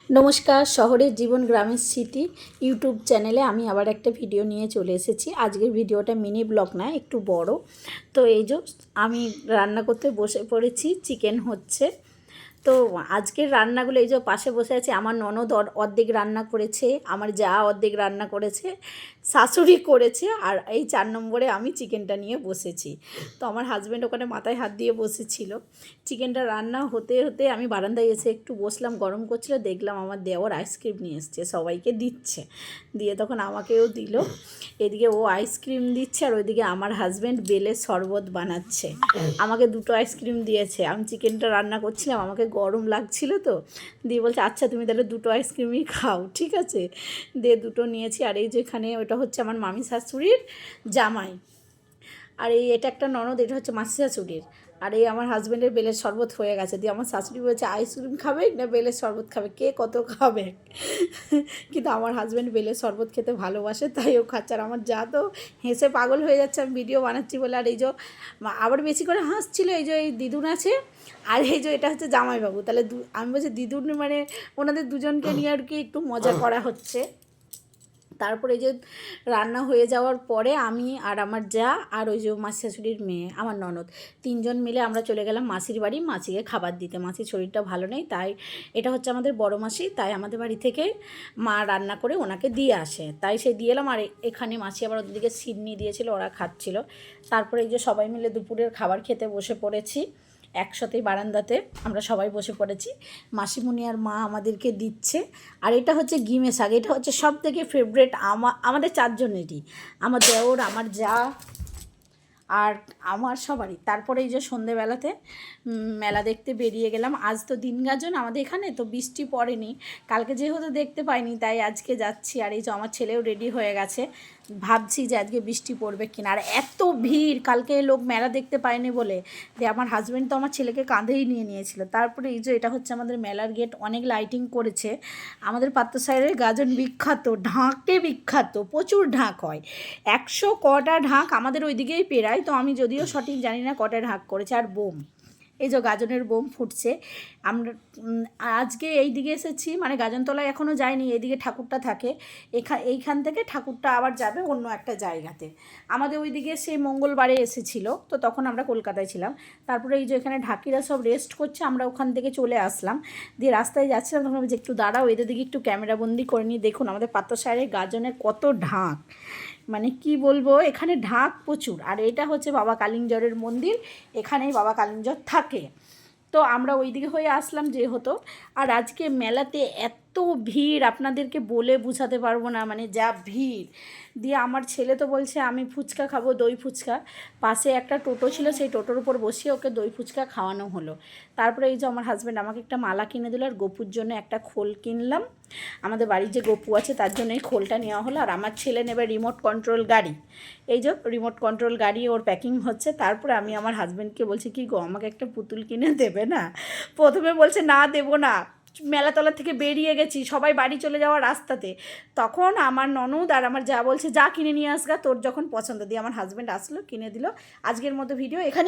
নমস্কার, শহরের জীবন গ্রামের স্মৃতি ইউটিউব চ্যানেলে আমি আবার একটা ভিডিও নিয়ে চলে এসেছি। আজকের ভিডিওটা মিনি ব্লগ না, একটু বড়। তো এই যে আমি রান্না করতে বসে পড়েছি, চিকেন হচ্ছে। তো আজকের রান্নাগুলো এই যে পাশে বসে আছে, আমার ননদ অর্ধেক রান্না করেছে, আমার যা অর্ধেক রান্না করেছে, শাশুড়ি করেছে, আর এই 4 নম্বরে আমি চিকেনটা নিয়ে বসেছি। তো আমার হাজব্যান্ড ওখানে মাথায় হাত দিয়ে বসেছিল। চিকেনটা রান্না হতে হতে আমি বারান্দায় এসে একটু বসলাম, গরম করছিল, দেখলাম আমার দেওর আইসক্রিম নিয়ে এসছে, সবাইকে দিচ্ছে, দিয়ে তখন আমাকেও দিল। এদিকে ও আইসক্রিম দিচ্ছে আর ওইদিকে আমার হাজব্যান্ড বেলের শরবত বানাচ্ছে। আমাকে 2টো আইসক্রিম দিয়েছে। আমি চিকেনটা রান্না করছিলাম, আমাকে গরম লাগছিল, তো দিয়ে বলছে আচ্ছা তুমি তাহলে 2টো আইসক্রিমই খাও, ঠিক আছে। দিয়ে 2টো নিয়েছি। আর এই যে এখানে ওটা হচ্ছে আমার মামি শাশুড়ির জামাই, আর এটা একটা ননদ, এটা হচ্ছে মাসি শাশুড়ির। আর এই আমার হাজব্যান্ডের বেলের শরবত হয়ে গেছে। দিয়ে আমার শাশুড়ি বলছে আইসক্রিম খাবে না বেলের শরবত খাবে, কে কত খাবে। কিন্তু আমার হাজব্যান্ড বেলের শরবত খেতে ভালোবাসে, তাই ও খাচ্ছে। আর আমার যা তো হেসে পাগল হয়ে যাচ্ছে আমি ভিডিও বানাচ্ছি বলে। আর এই যে আবার বেশি করে হাসছিল, এই যে এই দিদুন আছে, আর এই যে এটা হচ্ছে জামাইবাবু। তাহলে আমি বলছি দিদুন মানে ওনাদের দুজনকে নিয়ে আর কি একটু মজা করা হচ্ছে। তারপরে এই যে রান্না হয়ে যাওয়ার পরে আমি আর আমার যা আর ওই যে মাসি শাশুড়ির মেয়ে আমার ননদ 3জন মিলে আমরা চলে গেলাম মাসির বাড়ি, মাসিকে খাবার দিতে। মাসির শরীরটা ভালো নেই, তাই এটা হচ্ছে আমাদের বড় মাসি, তাই আমাদের বাড়ি থেকে মা রান্না করে ওনাকে দিয়ে আসে, তাই সে দিয়ে এলাম। আর এখানে মাসি আবার ওদিকে সিডনি দিয়েছিল, ওরা খাচ্ছিল। তারপরে এই যে সবাই মিলে দুপুরের খাবার খেতে বসে পড়েছি একসাথেই বারান্দাতে, আমরা সবাই বসে পড়েছি। মাসিমণি আর মা আমাদেরকে দিচ্ছে। আর এটা হচ্ছে গিমে শাক, এটা হচ্ছে সব থেকে ফেভারেট আমাদের 4জনেরই, আমার দেওর, আমার যা আর আমার সবারই। তারপরে এই যে সন্ধেবেলাতে মেলা দেখতে বেরিয়ে গেলাম। আজ তো দিন গাজন আমাদের এখানে, তো বৃষ্টি পড়েনি, কালকে যেহেতু দেখতে পাইনি তাই আজকে যাচ্ছি। আর এই যে আমার ছেলেও রেডি হয়ে গেছে, ভাবছি যে আজকে বৃষ্টি পড়বে কিনা। আর এত ভিড়, কালকে লোক মেলা দেখতে পায়নি বলে, যে আমার হাজব্যান্ড তো আমার ছেলেকে কাঁধেই নিয়ে নিয়েছিল। তারপরে এই যে এটা হচ্ছে আমাদের মেলার গেট, অনেক লাইটিং করেছে। আমাদের পাত্রসাহের গাজন বিখ্যাত, ঢাকে বিখ্যাত, প্রচুর ঢাক হয়, 100 কটা ঢাক আমাদের ওইদিকেই পেরায়। তো আমি যদিও সঠিক জানি না কটা ঢাক করেছে। আর বোম, এই যে গাজনের বোম ফুটছে। আমরা আজকে এই দিকে এসেছি, মানে গাজনতলায় এখনও যাইনি, এইদিকে ঠাকুরটা থাকে, এইখান থেকে ঠাকুরটা আবার যাবে অন্য একটা জায়গাতে। আমাদের ওইদিকে সেই মঙ্গলবারে এসেছিলো, তো তখন আমরা কলকাতায় ছিলাম। তারপরে এই যে এখানে ঢাকিরা সব রেস্ট করছে, আমরা ওখান থেকে চলে আসলাম। দিয়ে রাস্তায় যাচ্ছিলাম, তখন যে একটু দাঁড়াও, এদের দিকে একটু ক্যামেরাবন্দি করে নিই। দেখুন আমাদের পাত্রসাহের গাজনের কত ঢাক, মানে কি বলবো, এখানে ঢাক প্রচুর। আর এটা হচ্ছে বাবা কালিঞ্জরের মন্দির, এখানেই বাবা কালিঞ্জর থাকে। তো আমরা ওই দিকে হয়ে আসলাম যেহেতু। আর আজকে মেলাতে এত ভিড় আপনাদেরকে বলে বোঝাতে পারবো না, মানে যা ভিড়। দিয়ে আমার ছেলে তো বলছে আমি ফুচকা খাবো, দই ফুচকা। পাশে একটা টোটো ছিল, সেই টোটোর উপর বসিয়ে ওকে দই ফুচকা খাওয়ানো হলো। তারপরে এই যে আমার হাজব্যান্ড আমাকে একটা মালা কিনে দিল, আর গপুর জন্য একটা খোল কিনলাম। আমাদের বাড়ির যে গপু আছে তার জন্য এই খোলটা নেওয়া হলো। আর আমার ছেলে নেবে রিমোট কন্ট্রোল গাড়ি, এই যে রিমোট কন্ট্রোল গাড়ি ওর প্যাকিং হচ্ছে। তারপরে আমি আমার হাজব্যান্ডকে বলছি কি গো আমাকে একটা পুতুল কিনে দেবে না। প্রথমে বলছে না দেবো না, মেলাতলা থেকে বেরিয়ে গেছি, সবাই বাড়ি চলে যাওয়ার রাস্তাতে। তখন আমার ননদ আর আমার যা বলছে যা কিনে নিয়ে আসগা, তোর যখন পছন্দ। দিয়ে আমার হাজব্যান্ড আসলো, কিনে দিল। আজকের মতো ভিডিও এখানেই।